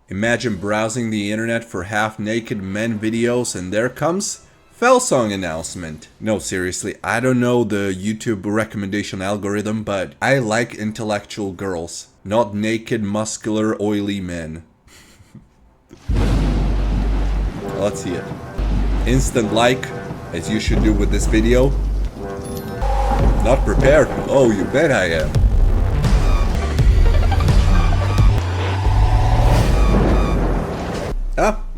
Imagine browsing the internet for half-naked men videos and there comes Felsong announcement. No, seriously, I don't know the YouTube recommendation algorithm, but I like intellectual girls, not naked, muscular, oily men. Let's see it. Instant like, as you should do with this video. Not prepared? Oh, you bet I am.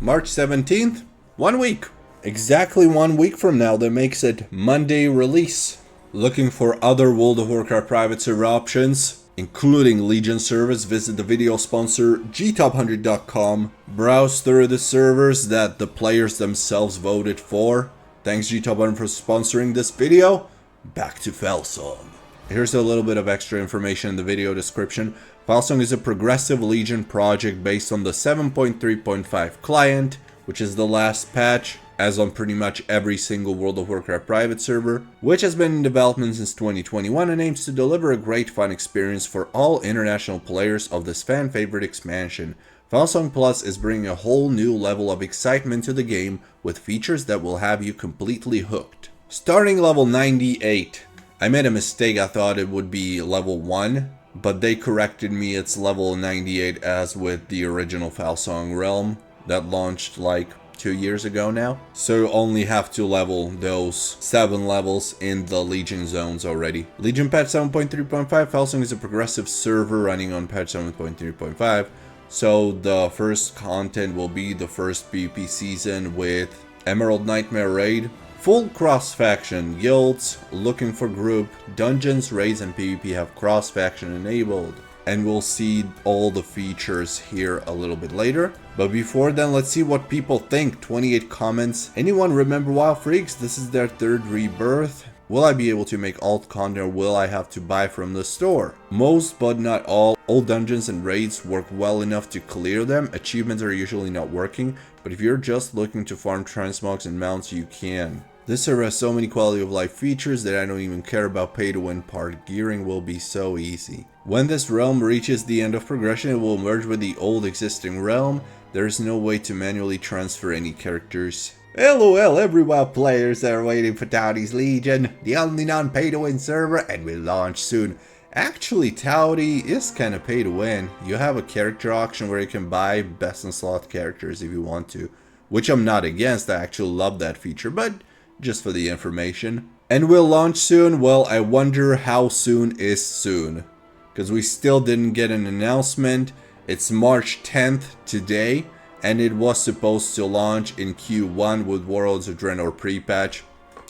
March 17th, 1 week. Exactly 1 week from now, that makes it Monday release. Looking for other World of Warcraft private server options, including Legion service, visit the video sponsor gtop100.com. Browse through the servers that the players themselves voted for. Thanks gtop100 for sponsoring this video. Back to Felsong. Here's a little bit of extra information in the video description. Felsong is a progressive Legion project based on the 7.3.5 client, which is the last patch, as on pretty much every single World of Warcraft private server, which has been in development since 2021 and aims to deliver a great fun experience for all international players of this fan-favorite expansion. Felsong Plus is bringing a whole new level of excitement to the game with features that will have you completely hooked. Starting level 98. I made a mistake, I thought it would be level 1, but they corrected me, it's level 98 as with the original Felsong Realm that launched like 2 years ago now. So you only have to level those 7 levels in the Legion zones already. Legion patch 7.3.5, Felsong is a progressive server running on patch 7.3.5. So the first content will be the first PvP season with Emerald Nightmare Raid. Full cross-faction guilds, looking for group, dungeons, raids, and PvP have cross-faction enabled. And we'll see all the features here a little bit later. But before then, let's see what people think. 28 comments. Anyone remember WoW Freaks? This is their 3rd rebirth. Will I be able to make alt content or will I have to buy from the store? Most but not all dungeons and raids work well enough to clear them. Achievements are usually not working, but if you're just looking to farm transmogs and mounts, you can. This server has so many quality of life features that I don't even care about pay to win part. Gearing will be so easy. When this realm reaches the end of progression, it will merge with the old existing realm. There is no way to manually transfer any characters. LOL, every WoW players are waiting for Towdy's Legion, the only non-pay-to-win server, and will launch soon. Actually, Towdy is kind of pay-to-win. You have a character auction where you can buy best-in-slot characters if you want to, which I'm not against. I actually love that feature, but just for the information. And will launch soon? Well, I wonder how soon is soon, because we still didn't get an announcement. It's March 10th today. And it was supposed to launch in Q1 with Worlds of Draenor pre-patch.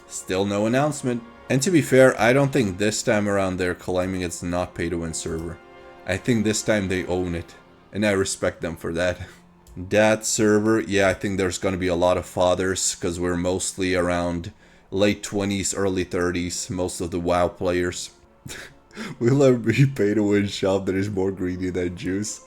Still no announcement. And to be fair, I don't think this time around they're claiming it's not pay-to-win server. I think this time they own it. And I respect them for that. That server, yeah, I think there's gonna be a lot of fathers, because we're mostly around late 20s, early 30s, most of the WoW players. Will there be pay-to-win shop that is more greedy than juice?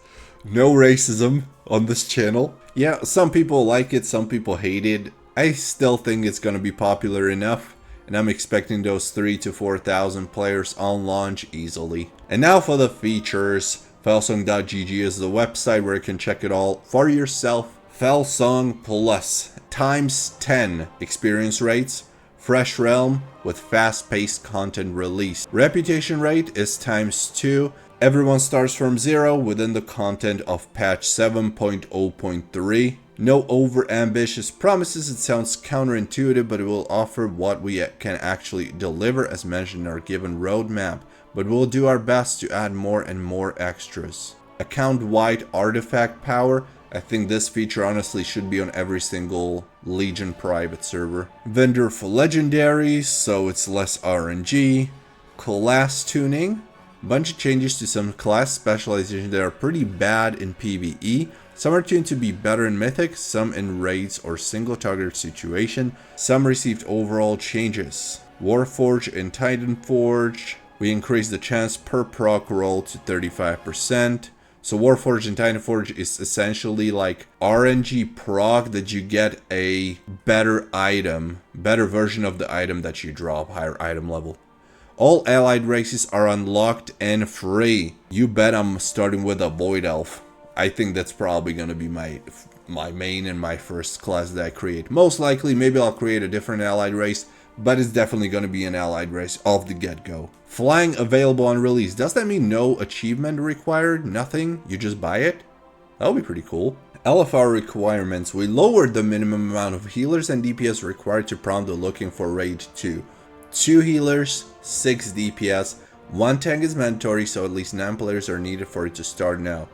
No racism on this channel. Yeah, some people like it, some people hate it. I still think it's gonna be popular enough, and I'm expecting those 3,000 to 4,000 players on launch easily. And now for the features. Felsong.gg is the website where you can check it all for yourself. Felsong Plus ×10 experience rates. Fresh realm with fast-paced content release. Reputation rate is ×2. Everyone starts from 0 within the content of patch 7.0.3. No over-ambitious promises. It sounds counterintuitive, but it will offer what we can actually deliver as mentioned in our given roadmap. But we'll do our best to add more and more extras. Account-wide artifact power. I think this feature honestly should be on every single Legion private server. Vendor for legendaries, so it's less RNG. Class tuning. Bunch of changes to some class specializations that are pretty bad in PvE. Some are tuned to be better in Mythic, some in raids or single target situation. Some received overall changes. Warforge and Titanforge. We increased the chance per proc roll to 35%. So Warforge and Titanforge is essentially like RNG proc that you get a better item, better version of the item that you drop, higher item level. All allied races are unlocked and free. You bet I'm starting with a Void Elf. I think that's probably going to be my main and my first class that I create. Most likely, maybe I'll create a different allied race, but it's definitely going to be an allied race off the get-go. Flying available on release. Does that mean no achievement required? Nothing? You just buy it? That'll be pretty cool. LFR requirements. We lowered the minimum amount of healers and DPS required to prompt the looking for raid 2. 2 healers, 6 DPS, 1 tank is mandatory, so at least 9 players are needed for it to start now.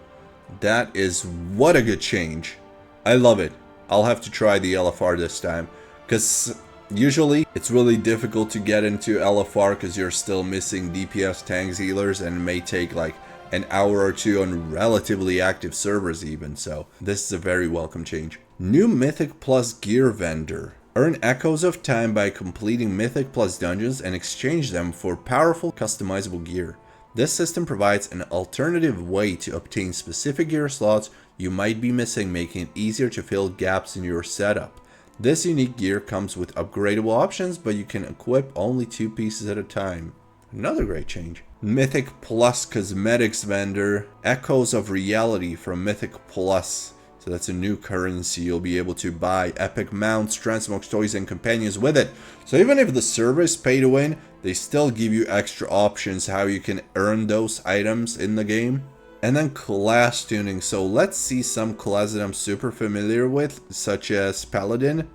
That is what a good change. I love it. I'll have to try the LFR this time, because usually it's really difficult to get into LFR because you're still missing DPS, tanks, healers, and it may take like an hour or two on relatively active servers even, so this is a very welcome change. New Mythic Plus gear vendor. Earn echoes of time by completing Mythic Plus dungeons and exchange them for powerful customizable gear. This system provides an alternative way to obtain specific gear slots you might be missing, making it easier to fill gaps in your setup. This unique gear comes with upgradable options, but you can equip only 2 pieces at a time. Another great change. Mythic Plus cosmetics vendor. Echoes of reality from Mythic Plus. So that's a new currency. You'll be able to buy epic mounts, transmogs, toys, and companions with it. So even if the server is pay to win, they still give you extra options how you can earn those items in the game. And then class tuning. So let's see some class that I'm super familiar with, such as Paladin,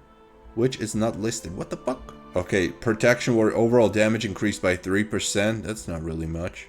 which is not listed. What the fuck? Okay, protection where overall damage increased by 3%. That's not really much.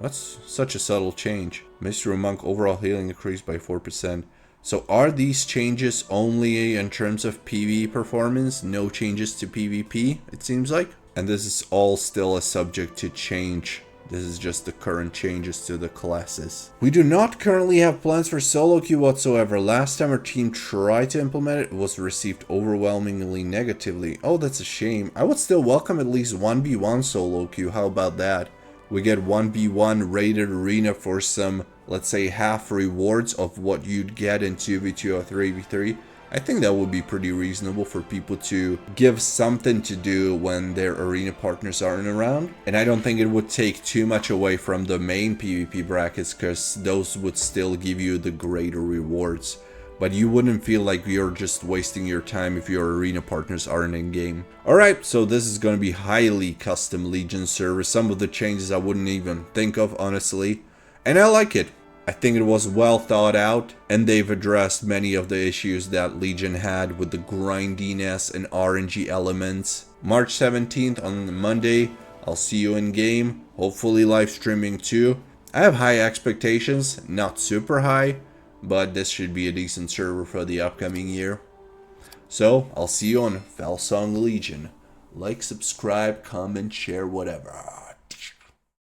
That's such a subtle change. Mystery Monk overall healing increased by 4%. So are these changes only in terms of PvE performance? No changes to PvP, it seems like? And this is all still a subject to change. This is just the current changes to the classes. We do not currently have plans for solo queue whatsoever. Last time our team tried to implement it, it was received overwhelmingly negatively. Oh, that's a shame. I would still welcome at least 1v1 solo queue. How about that? We get 1v1 rated arena for some, let's say, half rewards of what you'd get in 2v2 or 3v3. I think that would be pretty reasonable for people to give something to do when their arena partners aren't around. And I don't think it would take too much away from the main PvP brackets, because those would still give you the greater rewards. But you wouldn't feel like you're just wasting your time if your arena partners aren't in game. Alright, so this is going to be highly custom Legion server. Some of the changes I wouldn't even think of, honestly. And I like it. I think it was well thought out, and they've addressed many of the issues that Legion had with the grindiness and RNG elements. March 17th on Monday, I'll see you in game, hopefully live streaming too. I have high expectations, not super high, but this should be a decent server for the upcoming year. So, I'll see you on Felsong Legion. Like, subscribe, comment, share, whatever.